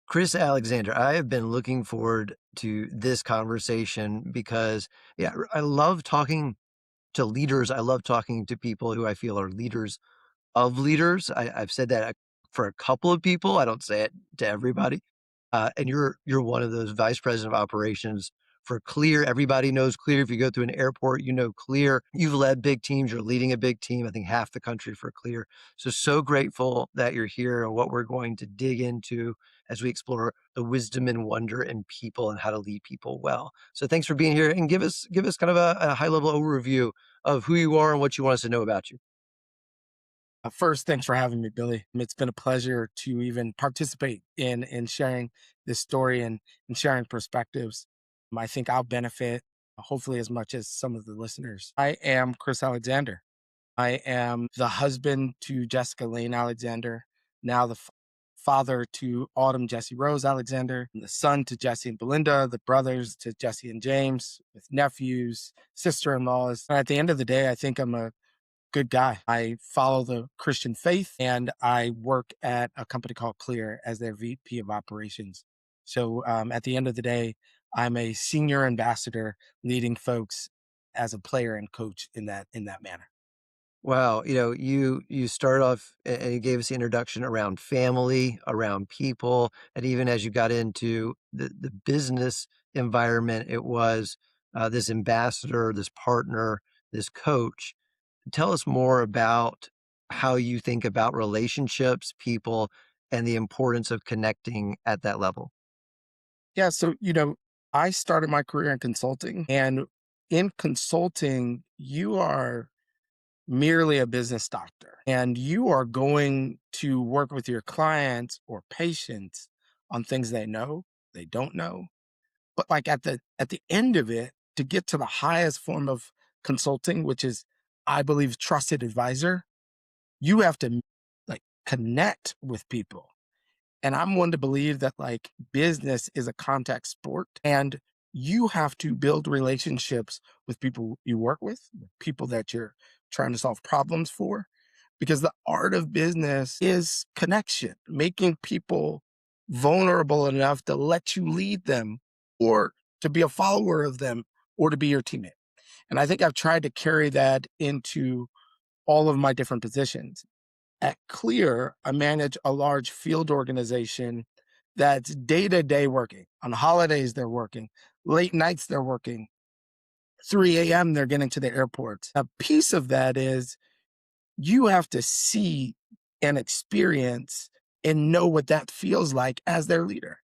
Chris Alexander, I have been looking forward to this conversation because, yeah, I love talking to leaders. I love talking to people who I feel are leaders of leaders. I've said that for a couple of people. I don't say it to everybody. And you're one of those vice president of operations for Clear. Everybody knows Clear. If you go through an airport, you know Clear. You've led big teams. You're leading a big team. I think half the country for Clear. So grateful that you're here and what we're going to dig into as we explore the wisdom and wonder in people and how to lead people well. So thanks for being here and give us kind of a high level overview of who you are and what you want us to know about you. First, thanks for having me, Billy. It's been a pleasure to even participate in sharing this story and sharing perspectives. I think I'll benefit hopefully as much as some of the listeners. I am Chris Alexander. I am the husband to Jessica Lane Alexander, now the father to Autumn Jesse Rose Alexander, and the son to Jesse and Belinda, the brothers to Jesse and James, with nephews, sister-in-laws. And at the end of the day, I think I'm a good guy. I follow the Christian faith and I work at a company called Clear as their VP of operations. So at the end of the day, I'm a senior ambassador leading folks as a player and coach in that manner. Wow, you start off and you gave us the introduction around family, around people, and even as you got into the business environment, it was this ambassador, this partner, this coach. Tell us more about how you think about relationships, people, and the importance of connecting at that level. Yeah, so I started my career in consulting, and in consulting, you are merely a business doctor and you are going to work with your clients or patients on things they don't know. But like at the end of it, to get to the highest form of consulting, which is, I believe, trusted advisor, you have to like connect with people. And I'm one to believe that like business is a contact sport and you have to build relationships with people you work with, people that you're trying to solve problems for, because the art of business is connection, making people vulnerable enough to let you lead them or to be a follower of them or to be your teammate. And I think I've tried to carry that into all of my different positions. At Clear, I manage a large field organization that's day to day working. On holidays, they're working. Late nights, they're working. 3 a.m., they're getting to the airports. A piece of that is you have to see and experience and know what that feels like as their leader.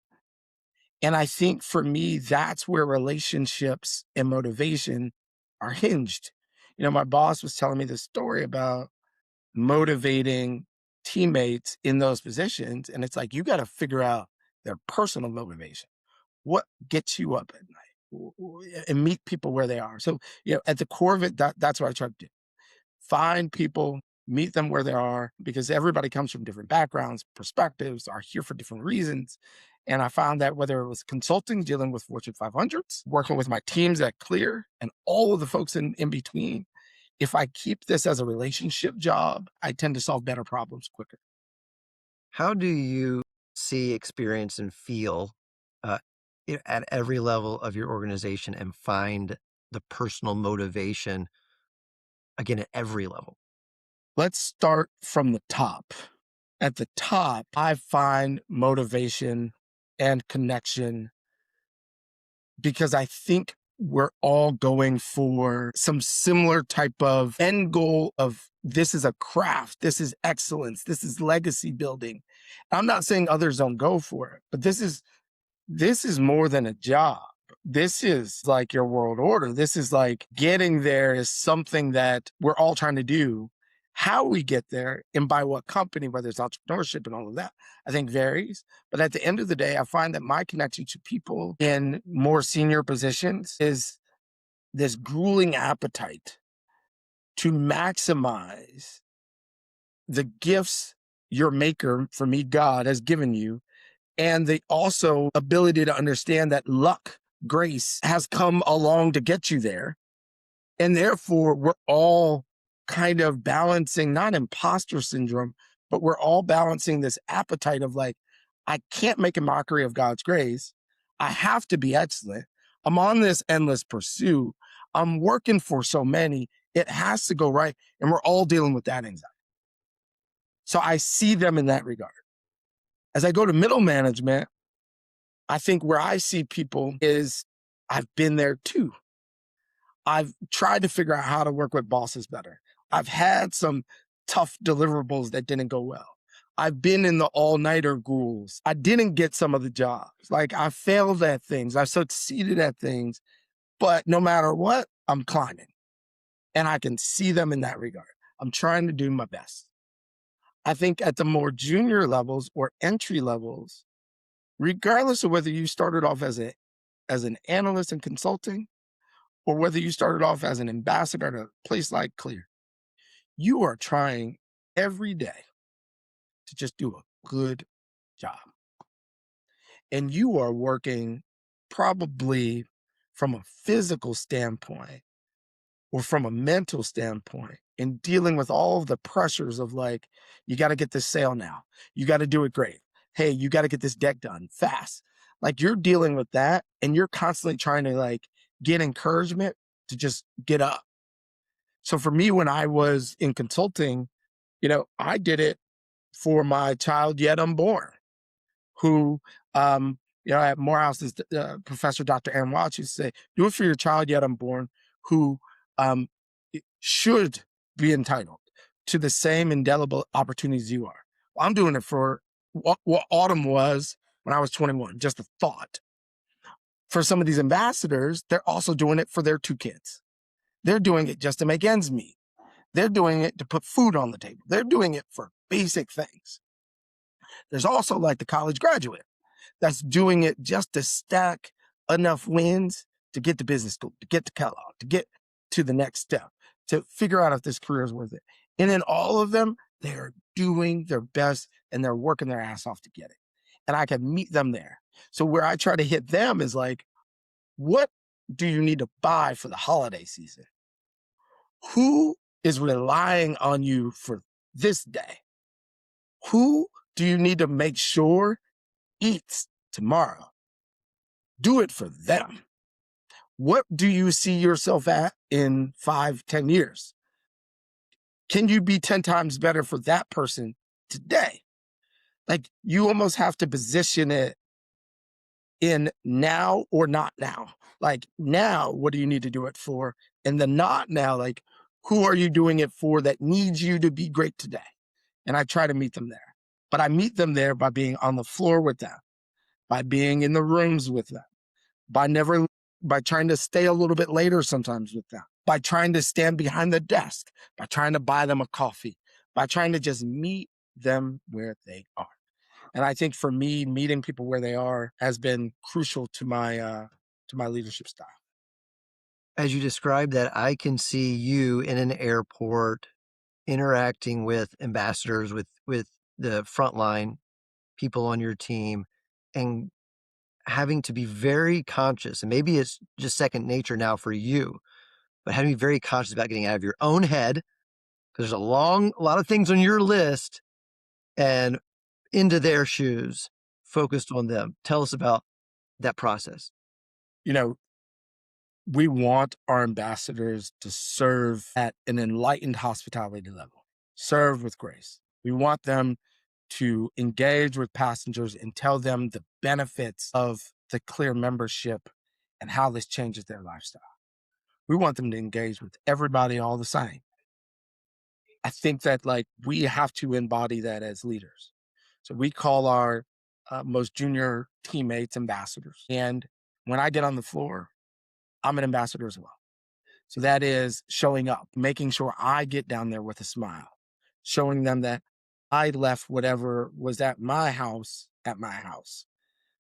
And I think for me, that's where relationships and motivation are hinged. My boss was telling me this story about motivating teammates in those positions. And it's like, you got to figure out their personal motivation. What gets you up at night and meet people where they are. So, at the core of it, that's what I try to do. Find people, meet them where they are, because everybody comes from different backgrounds, perspectives, are here for different reasons. And I found that whether it was consulting, dealing with Fortune 500s, working with my teams at Clear, and all of the folks in between, if I keep this as a relationship job, I tend to solve better problems quicker. How do you see, experience, and feel uh, at every level of your organization and find the personal motivation again at every level? Let's start from the top. At the top, I find motivation and connection because I think we're all going for some similar type of end goal of this is a craft, this is excellence, this is legacy building. I'm not saying others don't go for it, but this is more than a job. This is like your world order. This is like getting there is something that we're all trying to do. How we get there and by what company, whether it's entrepreneurship and all of that, I think varies. But at the end of the day, I find that my connection to people in more senior positions is this grueling appetite to maximize the gifts your maker, for me, God, has given you, and the also ability to understand that luck, grace has come along to get you there. And therefore, we're all kind of balancing, not imposter syndrome, but we're all balancing this appetite of like, I can't make a mockery of God's grace. I have to be excellent. I'm on this endless pursuit. I'm working for so many. It has to go right. And we're all dealing with that anxiety. So I see them in that regard. As I go to middle management, I think where I see people is I've been there too. I've tried to figure out how to work with bosses better. I've had some tough deliverables that didn't go well. I've been in the all-nighter ghouls. I didn't get some of the jobs. Like I failed at things. I succeeded at things, but no matter what, I'm climbing. And I can see them in that regard. I'm trying to do my best. I think at the more junior levels or entry levels, regardless of whether you started off as an analyst in consulting or whether you started off as an ambassador at a place like Clear, you are trying every day to just do a good job. And you are working probably from a physical standpoint or from a mental standpoint in dealing with all of the pressures of like, you got to get this sale now. You got to do it great. Hey, you got to get this deck done fast. Like you're dealing with that and you're constantly trying to like get encouragement to just get up. So for me, when I was in consulting, I did it for my child yet unborn, who, at Morehouse's Professor Dr. Aaron Watts used to say, do it for your child yet unborn, who um, should be entitled to the same indelible opportunities you are. Well, I'm doing it for what autumn was when I was 21, just a thought. For some of these ambassadors, they're also doing it for their 2 kids. They're doing it just to make ends meet. They're doing it to put food on the table. They're doing it for basic things. There's also like the college graduate that's doing it just to stack enough wins to get to business school, to get to Kellogg, to get to the next step, to figure out if this career is worth it. And then all of them, they're doing their best and they're working their ass off to get it. And I can meet them there. So where I try to hit them is like, what do you need to buy for the holiday season? Who is relying on you for this day? Who do you need to make sure eats tomorrow? Do it for them. What do you see yourself at in 5, 10 years? Can you be 10 times better for that person today? Like you almost have to position it in now or not now. Like now, what do you need to do it for? And the not now, like who are you doing it for that needs you to be great today? And I try to meet them there. But I meet them there by being on the floor with them, by being in the rooms with them, by never by trying to stay a little bit later sometimes with them, by trying to stand behind the desk, by trying to buy them a coffee, by trying to just meet them where they are. And I think for me, meeting people where they are has been crucial to my leadership style. As you describe that, I can see you in an airport interacting with ambassadors, with the frontline people on your team, and having to be very conscious, and maybe it's just second nature now for you, but having to be very conscious about getting out of your own head, 'cause there's a lot of things on your list, and into their shoes, focused on them. Tell us about that process. You know, we want our ambassadors to serve at an enlightened hospitality level, serve with grace. We want them to engage with passengers and tell them the benefits of the Clear membership and how this changes their lifestyle. We want them to engage with everybody all the same. I think that like we have to embody that as leaders. So we call our most junior teammates ambassadors. And when I get on the floor, I'm an ambassador as well. So that is showing up, making sure I get down there with a smile, showing them that I left whatever was at my house.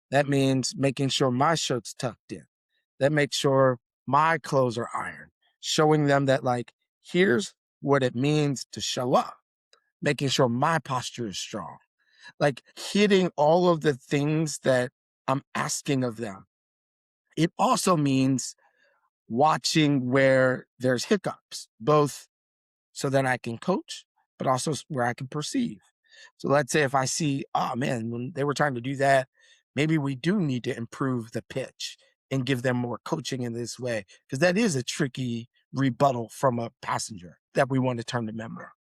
That means making sure my shirt's tucked in. That makes sure my clothes are ironed, showing them that like, here's what it means to show up, making sure my posture is strong, like hitting all of the things that I'm asking of them. It also means watching where there's hiccups, both so that I can coach, but also where I can perceive. So let's say if I see, oh man, when they were trying to do that, maybe we do need to improve the pitch and give them more coaching in this way, because that is a tricky rebuttal from a passenger that we want to turn to member.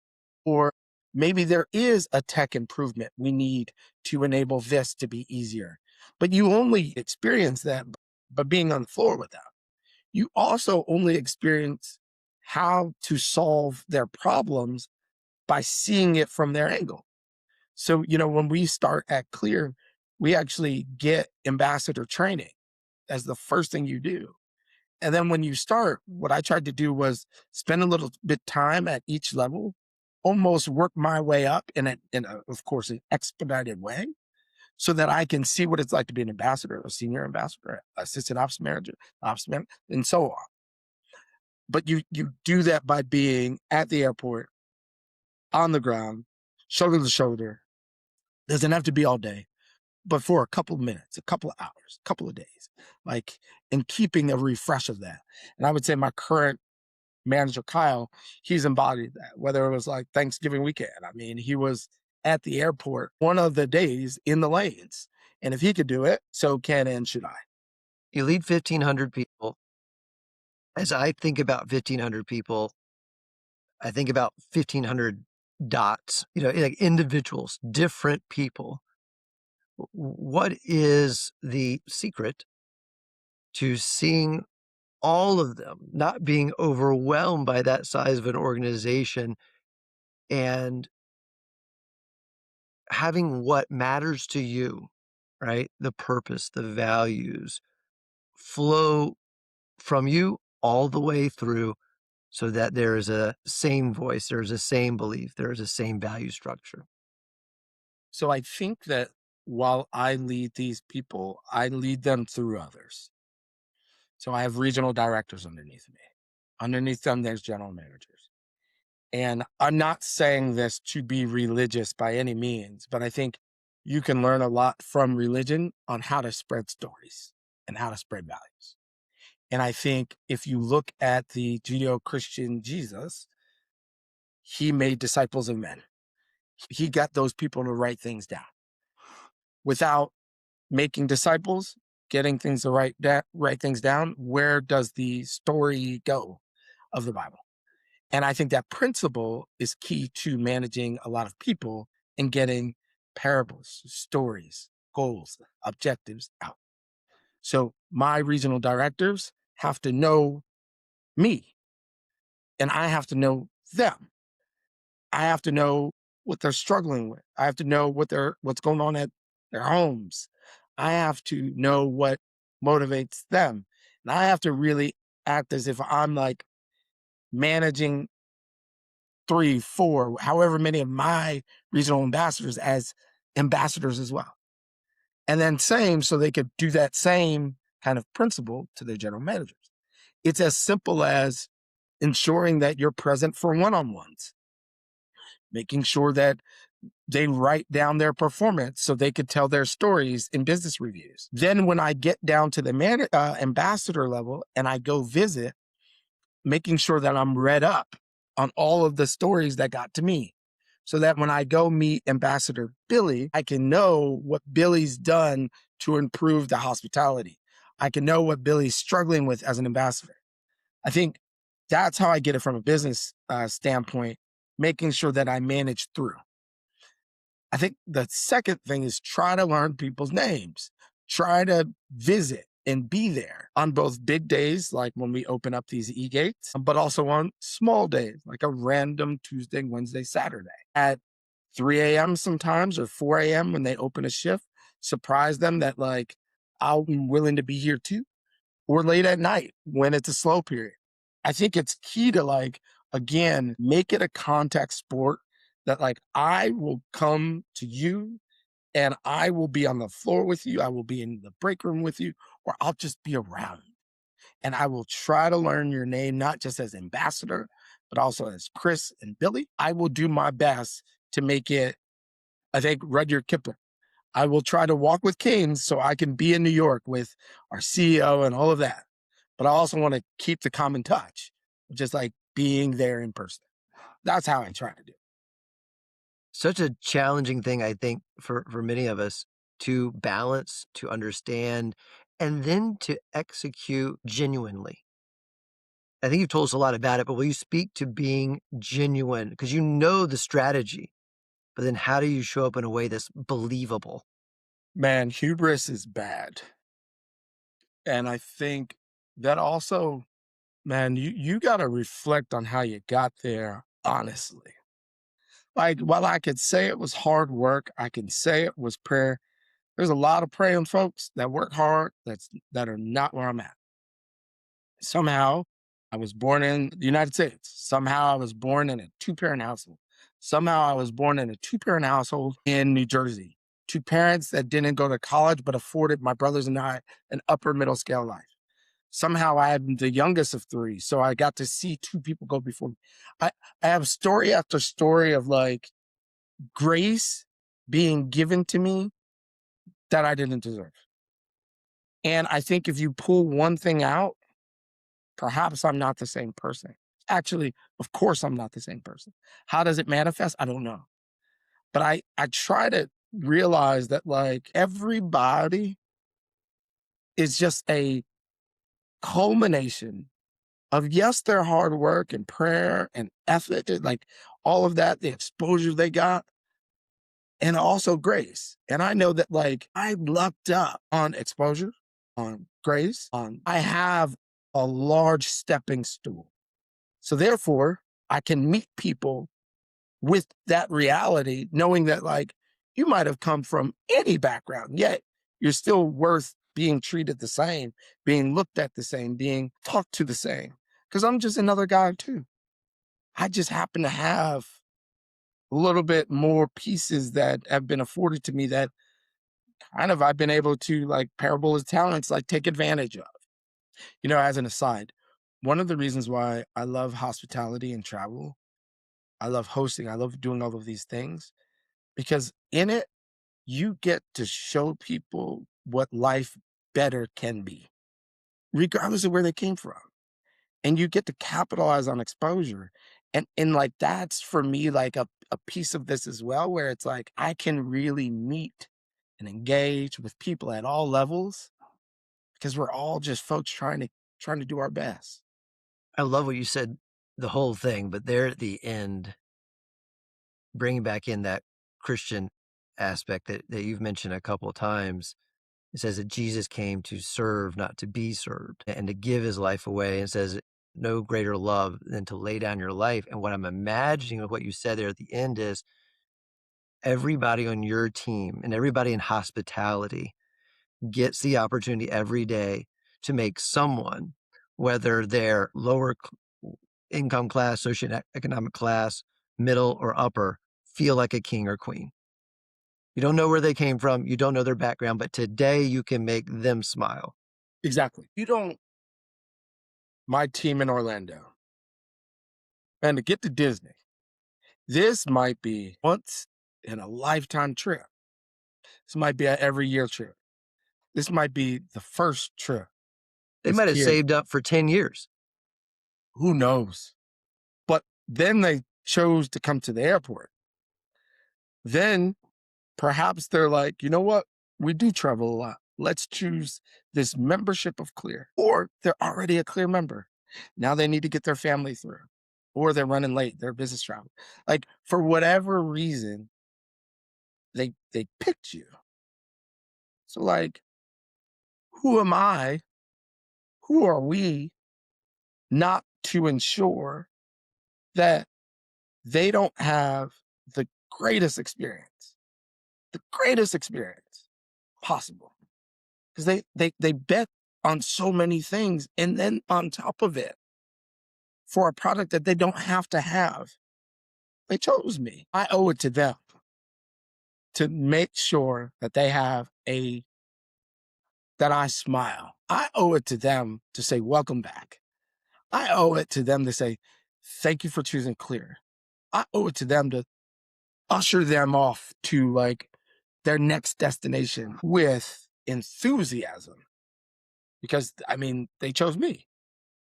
Or maybe there is a tech improvement we need to enable this to be easier. But you only experience that by being on the floor with them. You also only experience how to solve their problems by seeing it from their angle. So, when we start at Clear, we actually get ambassador training as the first thing you do. And then when you start, what I tried to do was spend a little bit time at each level, almost work my way up of course, an expedited way, so that I can see what it's like to be an ambassador, a senior ambassador, assistant ops manager, and so on. But you do that by being at the airport, on the ground, shoulder to shoulder. Doesn't have to be all day, but for a couple of minutes, a couple of hours, a couple of days, like, and keeping a refresh of that. And I would say my current manager, Kyle, he's embodied that, whether it was like Thanksgiving weekend. I mean, he was at the airport one of the days in the lanes. And if he could do it, so can and should I. You lead 1,500 people. As I think about 1,500 people, I think about 1,500 dots, like individuals, different people. What is the secret to seeing all of them, not being overwhelmed by that size of an organization, and having what matters to you, right? The purpose, the values flow from you all the way through, so that there is a same voice, there's a same belief, there is a same value structure. So I think that while I lead these people, I lead them through others. So I have regional directors underneath me. Underneath them, there's general managers. And I'm not saying this to be religious by any means, but I think you can learn a lot from religion on how to spread stories and how to spread values. And I think if you look at the Judeo Christian Jesus, he made disciples of men. He got those people to write things down. Without making disciples, getting things to write things down, where does the story go of the Bible? And I think that principle is key to managing a lot of people and getting parables, stories, goals, objectives out. So my regional directors have to know me and I have to know them. I have to know what they're struggling with. I have to know what's going on at their homes. I have to know what motivates them. And I have to really act as if I'm like managing 3, 4, however many of my regional ambassadors as ambassadors as well. And then same, so they could do that same kind of principle to their general managers. It's as simple as ensuring that you're present for one-on-ones, making sure that they write down their performance so they could tell their stories in business reviews. Then when I get down to the ambassador level and I go visit, making sure that I'm read up on all of the stories that got to me, so that when I go meet Ambassador Billy, I can know what Billy's done to improve the hospitality. I can know what Billy's struggling with as an ambassador. I think that's how I get it from a business standpoint, making sure that I manage through. I think the second thing is try to learn people's names, try to visit and be there on both big days, like when we open up these e-gates, but also on small days, like a random Tuesday, Wednesday, Saturday at 3 a.m. sometimes or 4 a.m. when they open a shift. Surprise them that like I'm willing to be here too, or late at night when it's a slow period. I think it's key to like, again, make it a contact sport that like I will come to you and I will be on the floor with you. I will be in the break room with you, or I'll just be around. And I will try to learn your name, not just as ambassador, but also as Chris and Billy. I will do my best to make it, I think, Rudyard Kipling. I will try to walk with canes so I can be in New York with our CEO and all of that. But I also want to keep the common touch, just like being there in person. That's how I try to do it. Such a challenging thing, I think, for many of us to balance, to understand, and then to execute genuinely. I think you've told us a lot about it, but will you speak to being genuine? Because you know the strategy, but then how do you show up in a way that's believable? Man, hubris is bad. And I think that also, man, you gotta reflect on how you got there honestly. Like, while I could say it was hard work, I can say it was prayer. There's a lot of praying folks that work hard that are not where I'm at. Somehow, I was born in the United States. Somehow, I was born in a two-parent household. Somehow, I was born in a two-parent household in New Jersey. Two parents that didn't go to college but afforded my brothers and I an upper middle scale life. Somehow, I'm the youngest of three, so I got to see two people go before me. I, I have story after story of like grace being given to me that I didn't deserve. And I think if you pull one thing out, perhaps I'm not the same person. Actually, of course, I'm not the same person. How does it manifest? I don't know. But I try to realize that like everybody is just a culmination of yes, their hard work and prayer and effort, like all of that, the exposure they got, and also grace. And I know that like I lucked up on exposure, on grace, on I have a large stepping stool. So therefore, I can meet people with that reality, knowing that like you might have come from any background, yet you're still worth being treated the same, being looked at the same, being talked to the same. Because I'm just another guy too. I just happen to have a little bit more pieces that have been afforded to me that kind of I've been able to like parable of talents, like take advantage of. You know, as an aside, one of the reasons why I love hospitality and travel, I love hosting, I love doing all of these things because in it, you get to show people what life better can be, regardless of where they came from. And you get to capitalize on exposure. And like that's for me like a piece of this as well, where it's like I can really meet and engage with people at all levels because we're all just folks trying to do our best. I love what you said, the whole thing, but there at the end, bringing back in that Christian aspect that you've mentioned a couple of times. It says that Jesus came to serve, not to be served, and to give his life away. It says, no greater love than to lay down your life. And what I'm imagining with what you said there at the end is everybody on your team and everybody in hospitality gets the opportunity every day to make someone, whether they're lower income class, socioeconomic class, middle, or upper, feel like a king or queen. You don't know where they came from, you don't know their background, but today you can make them smile. Exactly. You don't, my team in Orlando, and to get to Disney, this might be once in a lifetime trip. This might be an every year trip. This might be the first trip They with might have kids. saved up for 10 years. Who knows? But then they chose to come to the airport. Then perhaps they're like, you know what? We do travel a lot. Let's choose this membership of Clear. Or they're already a Clear member. Now they need to get their family through. Or they're running late, they're business travel. Like for whatever reason, they picked you. So like, who am I? Who are we not to ensure that they don't have the the greatest experience possible? Because they bet on so many things, and then on top of it, for a product that they don't have to have, they chose me. I owe it to them to make sure that they have a that I smile. I owe it to them to say welcome back. I owe it to them to say thank you for choosing Clear. I owe it to them to usher them off to like their next destination with enthusiasm because I mean they chose me.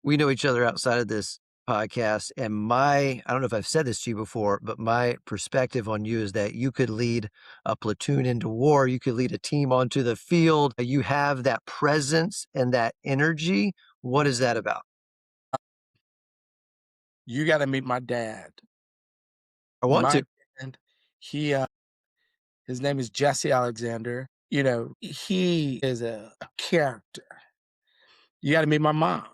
We know each other outside of this podcast, and I don't know if I've said this to you before, but my perspective on you is that you could lead a platoon into war, you could lead a team onto the field. You have that presence and that energy. What is that about? You gotta meet my dad. I want My to. dad, he, his name is Jesse Alexander. You know, he is a character. You gotta meet my mom.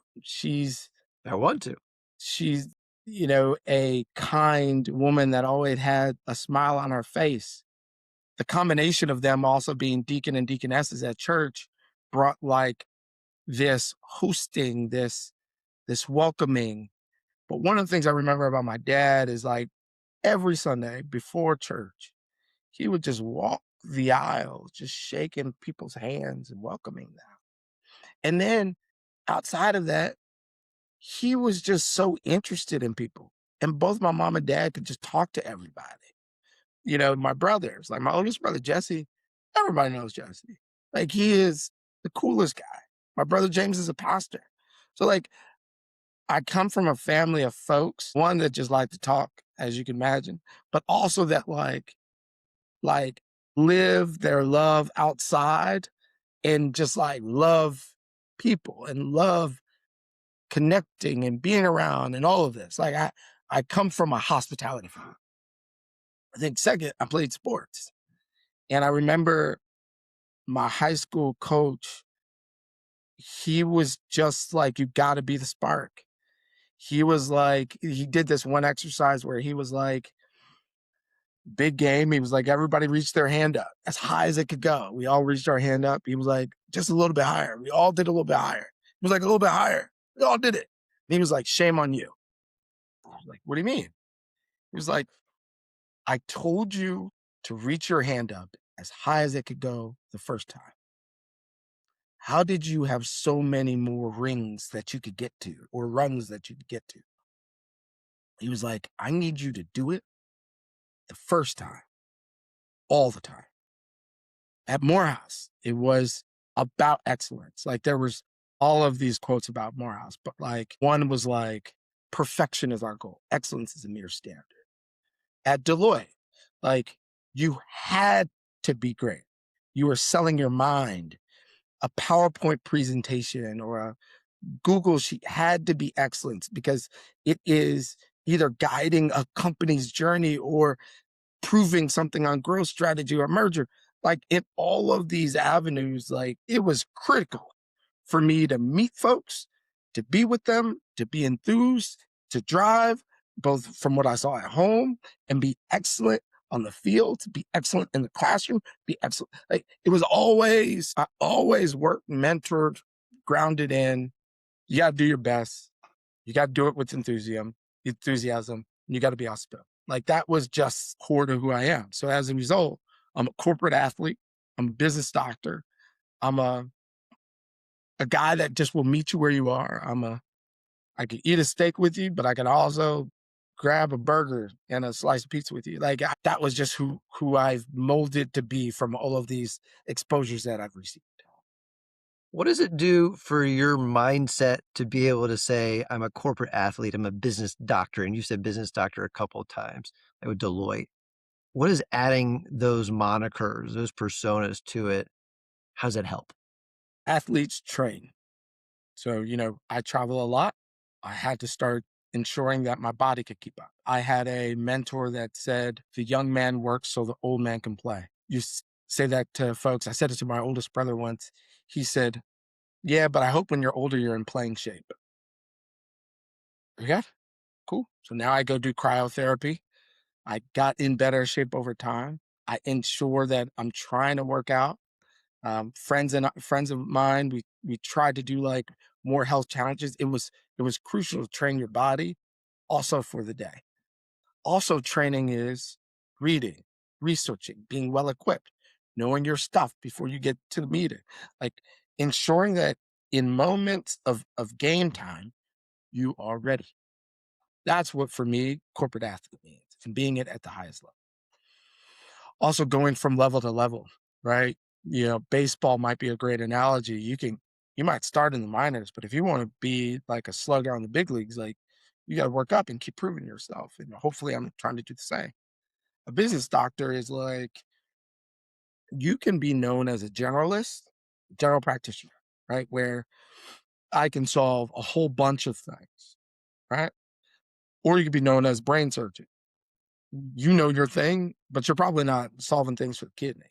I want to. She's, a kind woman that always had a smile on her face. The combination of them also being deacon and deaconesses at church brought like this hosting, this welcoming. But one of the things I remember about my dad is like every Sunday before church, he would just walk the aisle, just shaking people's hands and welcoming them. And then outside of that, he was just so interested in people. And both my mom and dad could just talk to everybody. My brothers, like my oldest brother, Jesse, everybody knows Jesse. Like he is the coolest guy. My brother James is a pastor. So like I come from a family of folks, one that just like to talk, as you can imagine, but also that like live their love outside and just like love people and love connecting and being around and all of this. Like I come from a hospitality family. I think second, I played sports. And I remember my high school coach, he was just like, you gotta be the spark. He was like, he did this one exercise where he was like, big game. He was like, everybody reached their hand up as high as it could go. We all reached our hand up. He was like, just a little bit higher. We all did a little bit higher. He was like, a little bit higher. We all did it. And he was like, shame on you. I was like, what do you mean? He was like, I told you to reach your hand up as high as it could go the first time. How did you have so many more rings that you could get to or rungs that you could get to? He was like, I need you to do it the first time, all the time. At Morehouse, it was about excellence. Like there was all of these quotes about Morehouse, but like one was like, perfection is our goal. Excellence is a mere standard. At Deloitte, like you had to be great. You were selling your mind. A PowerPoint presentation or a Google sheet had to be excellent because it is either guiding a company's journey or proving something on growth strategy or merger. Like in all of these avenues, like it was critical for me to meet folks, to be with them, to be enthused, to drive, both from what I saw at home and be excellent on the field, to be excellent in the classroom, be excellent. Like it was always, I always worked, mentored, grounded in, you got to do your best. You got to do it with enthusiasm. And you got to be hospitable. Like that was just core to who I am. So as a result, I'm a corporate athlete. I'm a business doctor. I'm a guy that just will meet you where you are. I can eat a steak with you, but I can also grab a burger and a slice of pizza with you. Like that was just who I've molded to be from all of these exposures that I've received. What does it do for your mindset to be able to say, I'm a corporate athlete, I'm a business doctor? And you said business doctor a couple of times, like with Deloitte. What is adding those monikers, those personas to it? How does that help? Athletes train. So, I travel a lot. I had to start ensuring that my body could keep up. I had a mentor that said, the young man works so the old man can play. Say that to folks. I said it to my oldest brother once. He said, yeah, but I hope when you're older, you're in playing shape. Okay, cool. So now I go do cryotherapy. I got in better shape over time. I ensure that I'm trying to work out. Friends of mine, we tried to do like more health challenges. It was crucial to train your body also for the day. Also, training is reading, researching, being well equipped, knowing your stuff before you get to the meeting, like ensuring that in moments of game time, you are ready. That's what for me corporate athlete means, and being it at the highest level. Also going from level to level, right? Baseball might be a great analogy. You might start in the minors, but if you want to be like a slugger on the big leagues, like You got to work up and keep proving yourself. And hopefully, I'm trying to do the same. A business doctor is like, you can be known as a generalist, general practitioner, right? Where I can solve a whole bunch of things, right? Or you could be known as brain surgeon. You know your thing, but you're probably not solving things for the kidney.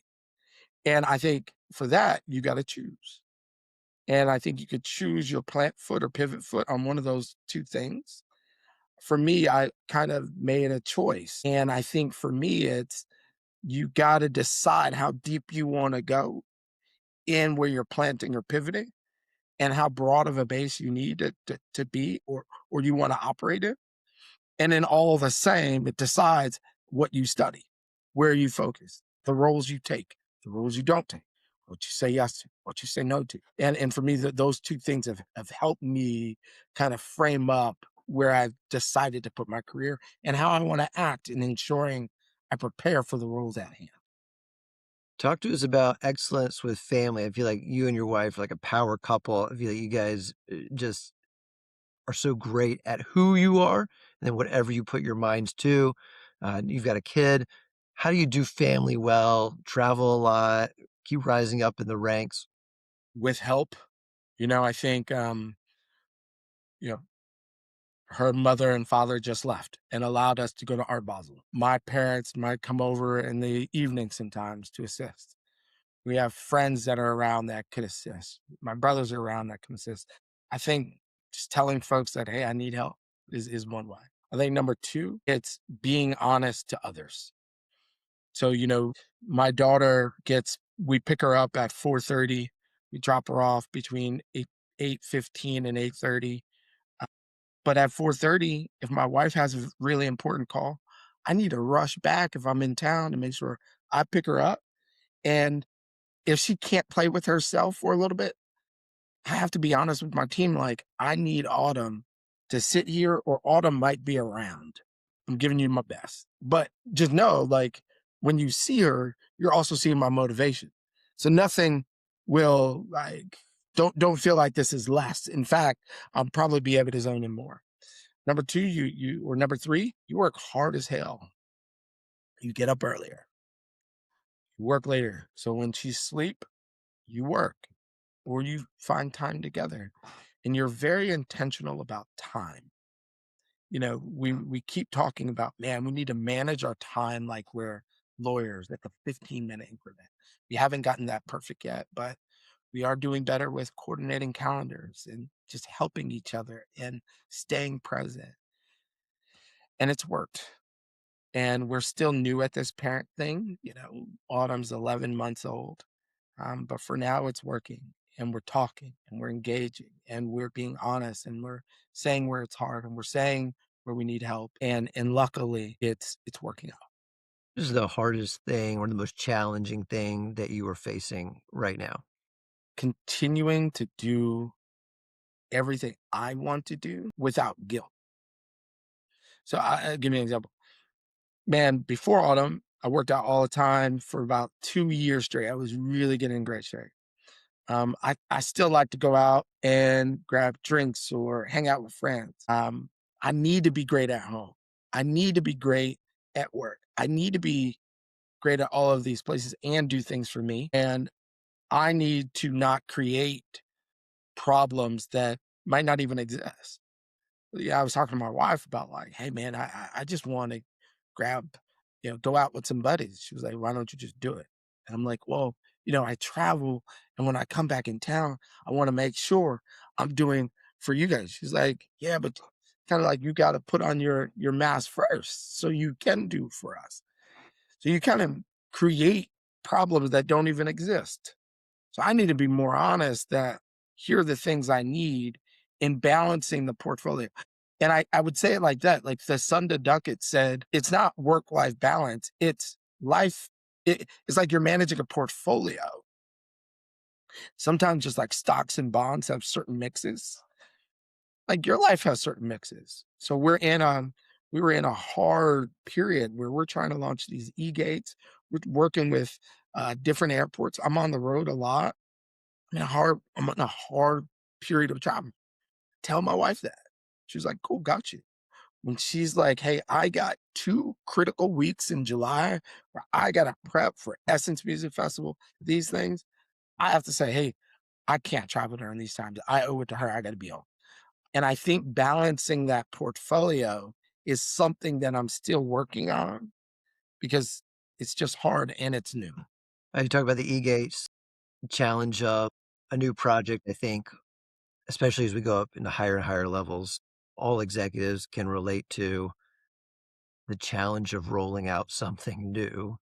And I think for that, you got to choose. And I think you could choose your plant foot or pivot foot on one of those two things. For me, I kind of made a choice. And I think for me, it's you got to decide how deep you want to go in where you're planting or pivoting and how broad of a base you need to be or you want to operate in. And then all the same, it decides what you study, where you focus, the roles you take, the roles you don't take, what you say yes to, what you say no to. And for me, those two things have helped me kind of frame up where I've decided to put my career and how I want to act in ensuring I prepare for the roles at hand. Talk to us about excellence with family. I feel like you and your wife are like a power couple. I feel like you guys just are so great at who you are, and then whatever you put your minds to. You've got a kid. How do you do family well, travel a lot, keep rising up in the ranks? With help, I think, you know, her mother and father just left and allowed us to go to Art Basel. My parents might come over in the evening sometimes to assist. We have friends that are around that could assist. My brothers are around that can assist. I think just telling folks that, hey, I need help is one way. I think number two, it's being honest to others. So, my daughter we pick her up at 4:30. We drop her off between 8:15 and 8:30. But at 4:30, if my wife has a really important call, I need to rush back if I'm in town to make sure I pick her up. And if she can't play with herself for a little bit, I have to be honest with my team, like, I need Autumn to sit here or Autumn might be around. I'm giving you my best. But just know, like, when you see her, you're also seeing my motivation. So nothing will don't feel like this is less. In fact, I'll probably be able to zone in more. Number two, or number three, you work hard as hell. You get up earlier, you work later. So when she's asleep, you work or you find time together and you're very intentional about time. We keep talking about, man, we need to manage our time like we're lawyers at the 15-minute increment. We haven't gotten that perfect yet, but we are doing better with coordinating calendars and just helping each other and staying present. And it's worked. And we're still new at this parent thing. Autumn's 11 months old. But for now, it's working and we're talking and we're engaging and we're being honest and we're saying where it's hard and we're saying where we need help. And luckily it's working out. This is the hardest thing or the most challenging thing that you are facing right now? Continuing to do everything I want to do without guilt. So I'll give you an example. Man, before autumn, I worked out all the time for about 2 years straight. I was really getting in great shape. I still like to go out and grab drinks or hang out with friends. I need to be great at home. I need to be great at work. I need to be great at all of these places and do things for me. And I need to not create problems that might not even exist. Yeah, I was talking to my wife about like, hey man, I just want to grab, go out with some buddies. She was like, why don't you just do it? And I'm like, well, I travel and when I come back in town, I want to make sure I'm doing for you guys. She's like, yeah, but kind of like you got to put on your mask first so you can do for us. So you kind of create problems that don't even exist. So I need to be more honest that here are the things I need in balancing the portfolio. And I would say it like that. Like the Sunda Duckett said, it's not work-life balance, it's life. It's like you're managing a portfolio. Sometimes just like stocks and bonds have certain mixes. Like your life has certain mixes. So we were in a hard period where we're trying to launch these e-gates. We're working with different airports. I'm on the road a lot. I'm in a hard period of time. Tell my wife that. She was like, cool, got you. When she's like, "Hey, I got 2 critical weeks in July where I gotta prep for Essence Music Festival," these things, I have to say, "Hey, I can't travel during these times. I owe it to her. I gotta be home." And I think balancing that portfolio is something that I'm still working on because it's just hard and it's new. You talk about the e-gates challenge of a new project, I think, especially as we go up into higher and higher levels, all executives can relate to the challenge of rolling out something new.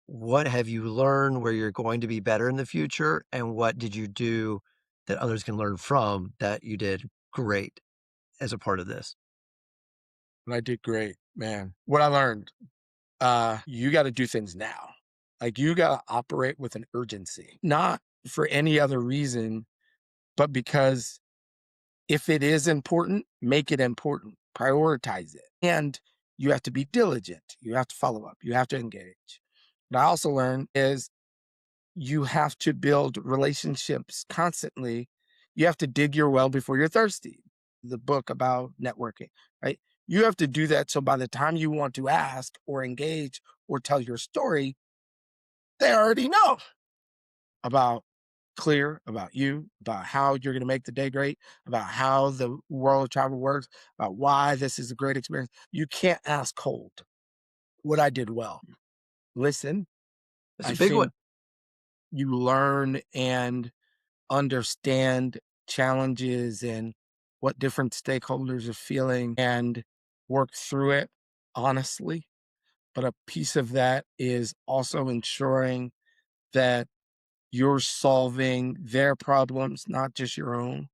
What have you learned where you're going to be better in the future, and what did you do that others can learn from that you did great as a part of this? And I did great, man. What I learned, you gotta do things now. Like, you gotta operate with an urgency, not for any other reason, but because if it is important, make it important, prioritize it. And you have to be diligent. You have to follow up. You have to engage. What I also learned is you have to build relationships constantly. You have to dig your well before you're thirsty. The book about networking, right? You have to do that so by the time you want to ask or engage or tell your story, they already know about clear about you, about how you're going to make the day great, about how the world of travel works, about why this is a great experience. You can't ask cold. What I did well, listen. It's I a big one. think you learn and understand challenges and what different stakeholders are feeling and work through it honestly. But a piece of that is also ensuring that you're solving their problems, not just your own.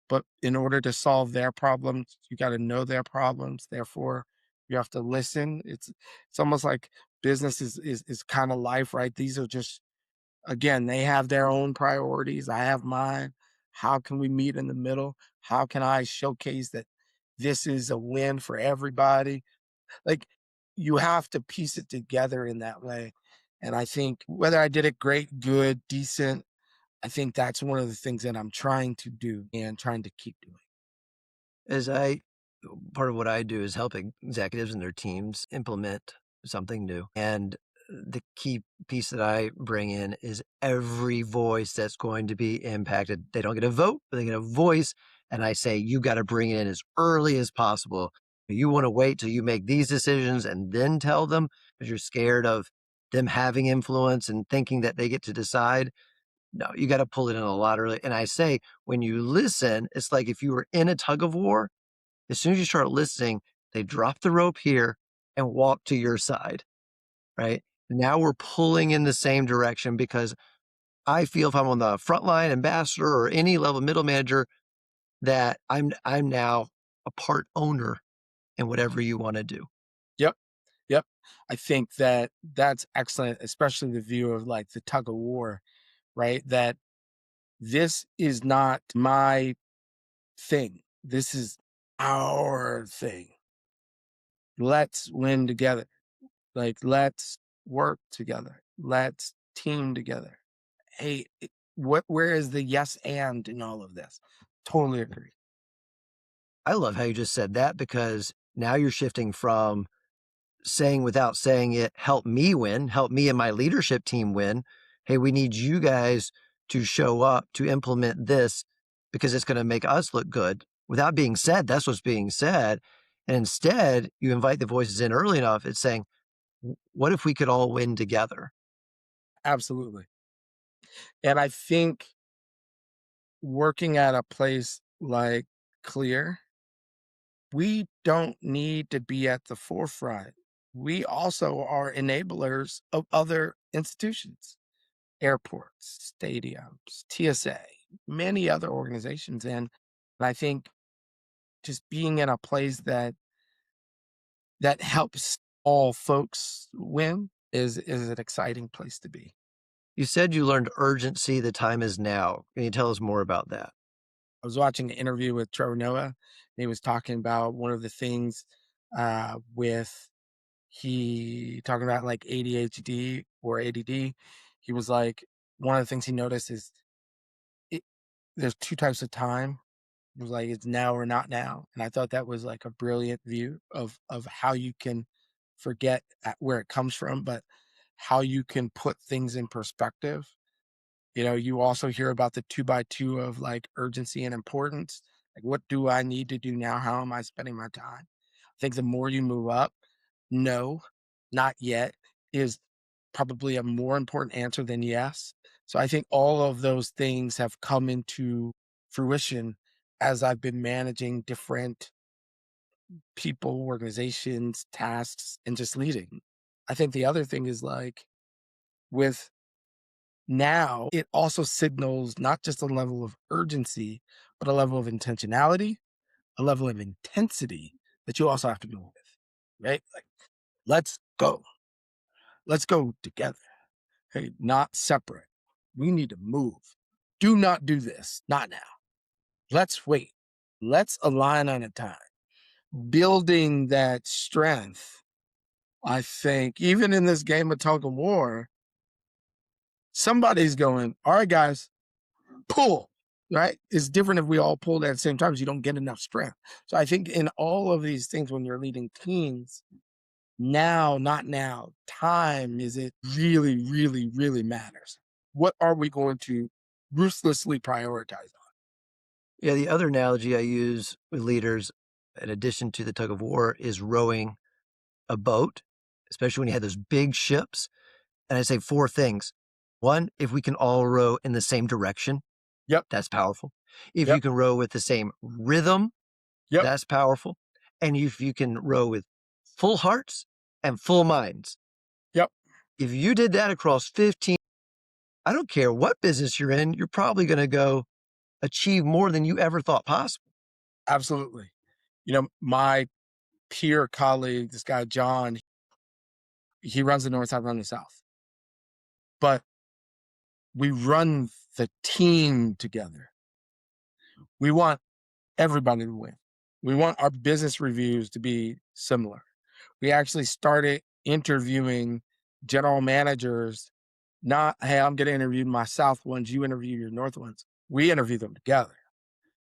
But in order to solve their problems, you got to know their problems. Therefore, you have to listen. It's almost like business is kind of life, right? These are just again, they have their own priorities. I have mine. How can we meet in the middle? How can I showcase that this is a win for everybody? Like you have to piece it together in that way. And I think whether I did it great, good, decent, I think that's one of the things that I'm trying to do and trying to keep doing. As I Part of what I do is helping executives and their teams implement something new. And the key piece that I bring in is every voice that's going to be impacted. They don't get a vote, but they get a voice. And I say, you got to bring it in as early as possible. You want to wait till you make these decisions and then tell them because you're scared of them having influence and thinking that they get to decide. No, you got to pull it in a lot early. And I say, when you listen, it's like if you were in a tug of war, as soon as you start listening, they drop the rope here and walk to your side, right? Now we're pulling in the same direction because I feel if I'm on the frontline ambassador or any level middle manager that I'm now a part owner in whatever you want to do. Yep. Yep. I think that that's excellent, especially the view of like the tug of war, right? That this is not my thing. This is our thing. Let's win together. Like, let's work together. Let's team together. Hey, where is the yes and in all of this? Totally agree. I love how you just said that because now you're shifting from saying without saying it, help me win, help me and my leadership team win. Hey, we need you guys to show up to implement this because it's going to make us look good. Without being said, that's what's being said. And instead, you invite the voices in early enough. It's saying, what if we could all win together? Absolutely. And I think working at a place like Clear, we don't need to be at the forefront. We also are enablers of other institutions, airports, stadiums, TSA, many other organizations. And I think just being in a place that helps all folks win is an exciting place to be. You said you learned urgency. The time is now. Can you tell us more about that? I was watching an interview with Trevor Noah, and he was talking about one of the things with he talking about like ADHD or ADD. He was like, one of the things he noticed is it, there's two types of time. It was like it's now or not now. And I thought that was like a brilliant view of how you can forget where it comes from, but how you can put things in perspective. You also hear about the 2 by 2 of like urgency and importance. Like, what do I need to do now? How am I spending my time? I think the more you move up, no, not yet is probably a more important answer than yes. So I think all of those things have come into fruition as I've been managing different people, organizations, tasks, and just leading. I think the other thing is like with now, it also signals not just a level of urgency, but a level of intentionality, a level of intensity that you also have to go with, right? Like, let's go. Let's go together. Hey, not separate. We need to move. Do not do this. Not now. Let's wait. Let's align on a time. Building that strength, I think, even in this game of tug of war, somebody's going, all right, guys, pull, right? It's different if we all pulled at the same time, 'cause you don't get enough strength. So I think in all of these things, when you're leading teams, now, not now, time is it really, really, really matters. What are we going to ruthlessly prioritize on? Yeah, the other analogy I use with leaders, in addition to the tug of war, is rowing a boat, especially when you have those big ships. And I say four things. One, if we can all row in the same direction, Yep, that's powerful. If you yep, can row with the same rhythm, yep, that's powerful. And if you can row with full hearts and full minds, yep, if you did that across 15, I don't care what business you're in, you're probably going to go achieve more than you ever thought possible. absolutely. My peer colleague, this guy, John, he runs the North, I run the South, but we run the team together. We want everybody to win. We want our business reviews to be similar. We actually started interviewing general managers, not, hey, I'm going to interview my South ones, you interview your North ones. We interview them together.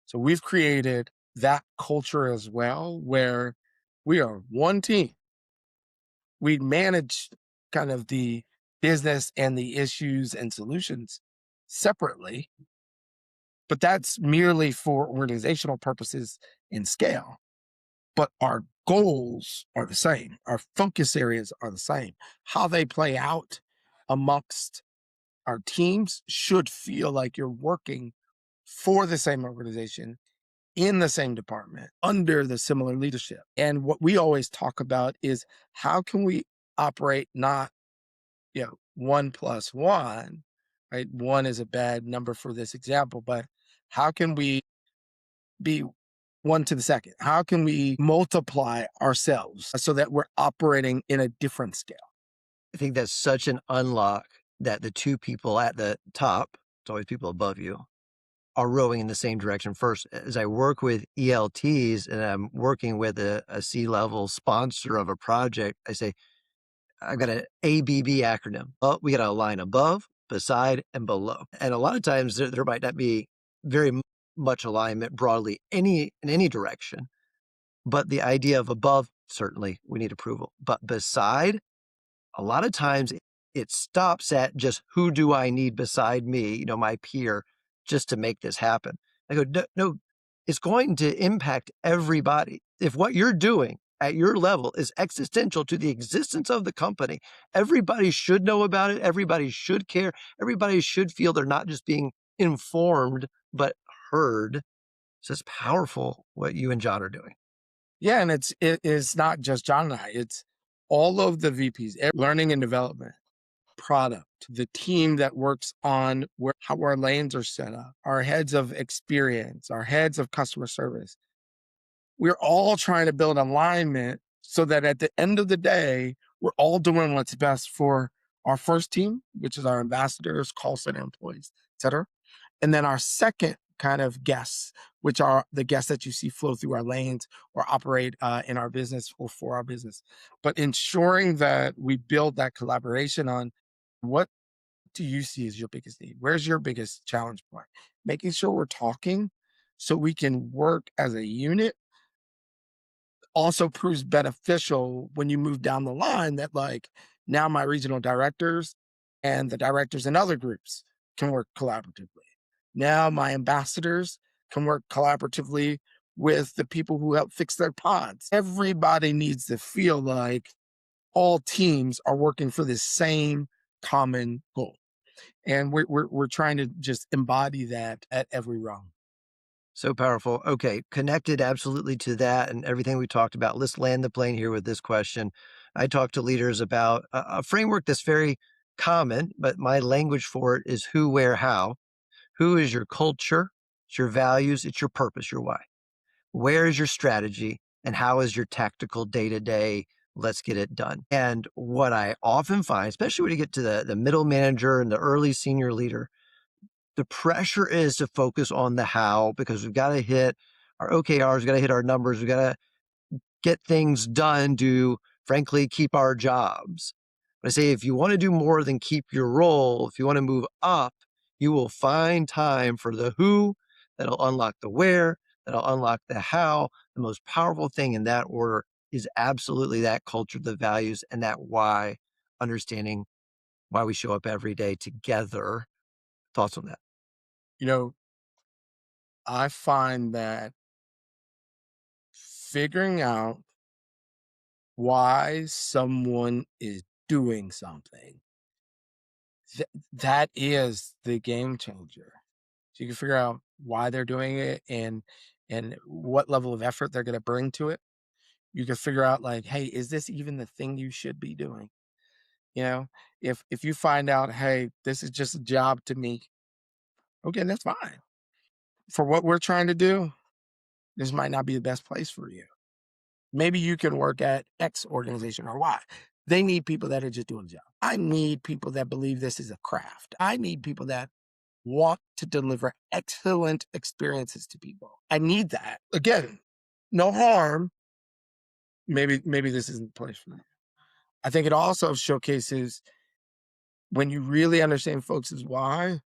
So we've created that culture as well, where we are one team. We manage kind of the business and the issues and solutions separately, but that's merely for organizational purposes and scale. But our goals are the same. Our focus areas are the same. How they play out amongst our teams should feel like you're working for the same organization in the same department under the similar leadership. And what we always talk about is how can we operate not, 1 plus 1, right? One is a bad number for this example, but how can we be one to the second? How can we multiply ourselves so that we're operating in a different scale? I think that's such an unlock that the two people at the top, it's always people above you, are rowing in the same direction first. As I work with ELTs and I'm working with a C-level sponsor of a project, I say, I've got an ABB acronym. Oh, we got to align above, beside, and below. And a lot of times there might not be very much alignment broadly in any direction, but the idea of above, certainly we need approval. But beside, a lot of times it stops at just who do I need beside me, my peer, just to make this happen. I go, no, no, it's going to impact everybody. If what you're doing at your level is existential to the existence of the company, everybody should know about it. Everybody should care. Everybody should feel they're not just being informed, but heard. So it's powerful what you and John are doing. Yeah, and it is not just John and I, it's all of the VPs, learning and development, product, the team that works on how our lanes are set up, our heads of experience, our heads of customer service. We're all trying to build alignment so that at the end of the day, we're all doing what's best for our first team, which is our ambassadors, call center employees, et cetera. And then our second kind of guests, which are the guests that you see flow through our lanes or operate in our business or for our business. But ensuring that we build that collaboration on what do you see as your biggest need? Where's your biggest challenge point? Making sure we're talking so we can work as a unit also proves beneficial when you move down the line that like now my regional directors and the directors in other groups can work collaboratively. Now my ambassadors can work collaboratively with the people who help fix their pods. Everybody needs to feel like all teams are working for the same common goal. And we're trying to just embody that at every rung. So powerful. Okay, connected absolutely to that and everything we talked about. Let's land the plane here with this question. I talk to leaders about a framework that's very common, but my language for it is who, where, how. Who is your culture? It's your values, it's your purpose, your why. Where is your strategy? And how is your tactical day to day? Let's get it done. And what I often find, especially when you get to the middle manager and the early senior leader, the pressure is to focus on the how because we've got to hit our OKRs, we've got to hit our numbers, we've got to get things done to, frankly, keep our jobs. But I say if you want to do more than keep your role, if you want to move up, you will find time for the who that'll unlock the where, that'll unlock the how. The most powerful thing in that order is absolutely that culture, the values, and that why, understanding why we show up every day together. Thoughts on that? You know, I find that figuring out why someone is doing something, that is the game changer. So you can figure out why they're doing it and what level of effort they're gonna bring to it. You can figure out like, "Hey, is this even the thing you should be doing?" You know? If you find out, "Hey, this is just a job to me," okay, that's fine. For what we're trying to do, this might not be the best place for you. Maybe you can work at X organization or Y. They need people that are just doing the job. I need people that believe this is a craft. I need people that want to deliver excellent experiences to people. I need that. Again, no harm. Maybe this isn't the place for you. I think it also showcases when you really understand folks' why,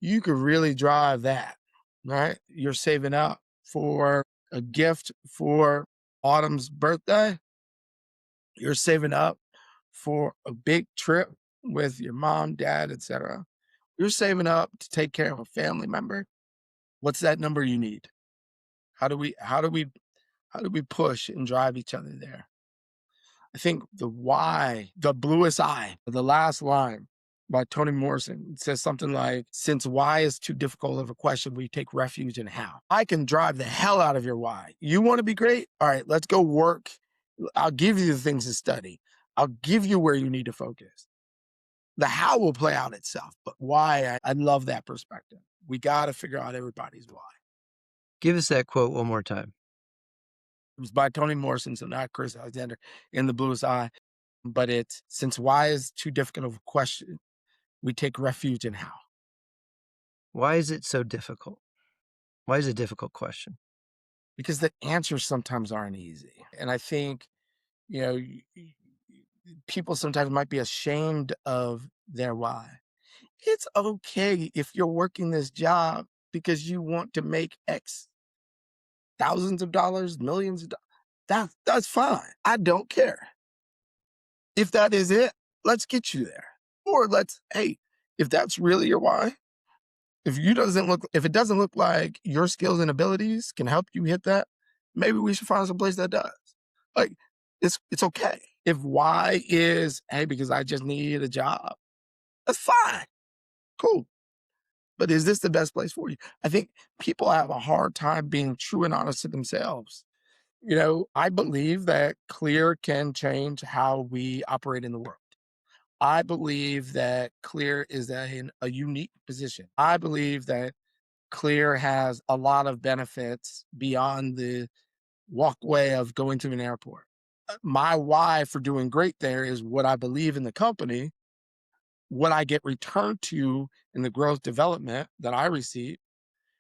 you could really drive that, right? You're saving up for a gift for Autumn's birthday. You're saving up for a big trip with your mom, dad, etc. You're saving up to take care of a family member. What's that number you need? How do we push and drive each other there? I think the why, the bluest eye, the last line by Toni Morrison says something like, since why is too difficult of a question, we take refuge in how. I can drive the hell out of your why. You want to be great? All right, let's go work. I'll give you the things to study. I'll give you where you need to focus. The how will play out itself, but why, I love that perspective. We got to figure out everybody's why. Give us that quote one more time. It was by Toni Morrison, so not Chris Alexander in the bluest eye. But it's since why is too difficult of a question, we take refuge in how. Why is it so difficult? Why is it a difficult question? Because the answers sometimes aren't easy. And I think, you know, people sometimes might be ashamed of their why. It's okay if you're working this job because you want to make X thousands of dollars, millions of dollars. That's fine. I don't care. If that is it, let's get you there. Or hey, if that's really your why, if it doesn't look like your skills and abilities can help you hit that, maybe we should find some place that does. Like it's okay. If why is, hey, because I just need a job, that's fine. Cool. But is this the best place for you? I think people have a hard time being true and honest to themselves. I believe that clear can change how we operate in the world. I believe that clear is a unique position. I believe that clear has a lot of benefits beyond the walkway of going to an airport. My why for doing great there is what I believe in the company, what I get returned to in the growth development that I receive,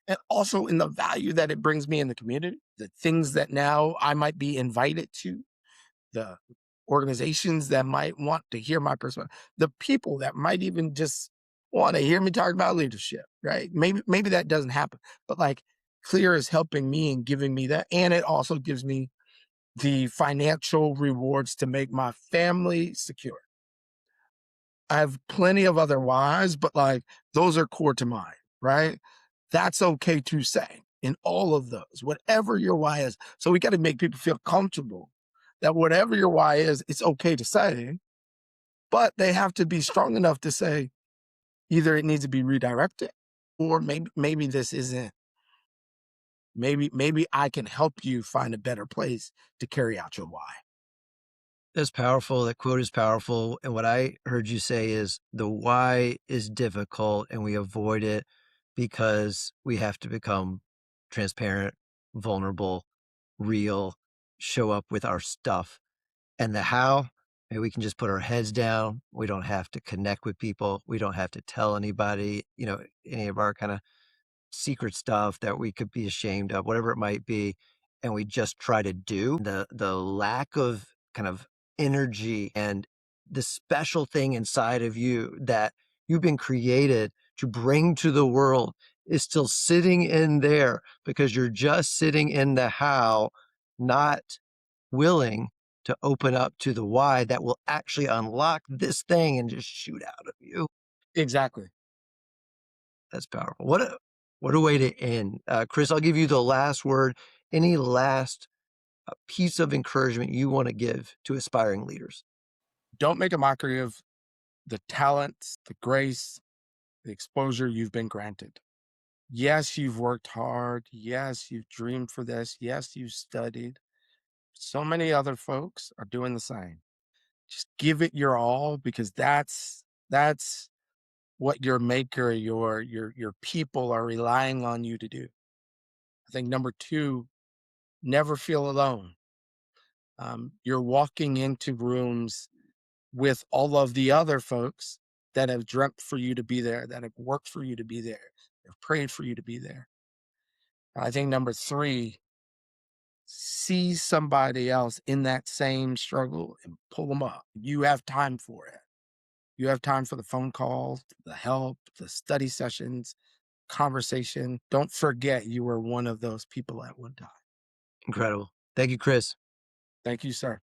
and also in the value that it brings me in the community, the things that now I might be invited to, the organizations that might want to hear my perspective, the people that might even just want to hear me talk about leadership, right? Maybe that doesn't happen, but like clear is helping me and giving me that. And it also gives me the financial rewards to make my family secure. I have plenty of other whys, but like those are core to mine, right? That's okay to say in all of those, whatever your why is. So we got to make people feel comfortable that whatever your why is, it's okay to say, but they have to be strong enough to say either it needs to be redirected or maybe this isn't. Maybe I can help you find a better place to carry out your why. That's powerful. That quote is powerful. And what I heard you say is the why is difficult and we avoid it because we have to become transparent, vulnerable, real, show up with our stuff. And the how, maybe we can just put our heads down. We don't have to connect with people. We don't have to tell anybody, any of our kind of secret stuff that we could be ashamed of, whatever it might be, and we just try to do. The lack of kind of energy and the special thing inside of you that you've been created to bring to the world is still sitting in there because you're just sitting in the how, not willing to open up to the why that will actually unlock this thing and just shoot out of you. Exactly. That's powerful. What a way to end. Chris, I'll give you the last word. Any last piece of encouragement you want to give to aspiring leaders? Don't make a mockery of the talents, the grace, the exposure you've been granted. Yes, you've worked hard. Yes, you've dreamed for this. Yes, you've studied. So many other folks are doing the same. Just give it your all because that's what your maker, your people are relying on you to do. I think number two, never feel alone. You're walking into rooms with all of the other folks that have dreamt for you to be there, that have worked for you to be there, have prayed for you to be there. I think number three, see somebody else in that same struggle and pull them up. You have time for it. You have time for the phone calls, the help, the study sessions, conversation. Don't forget you were one of those people at one time. Incredible. Thank you, Chris. Thank you, sir.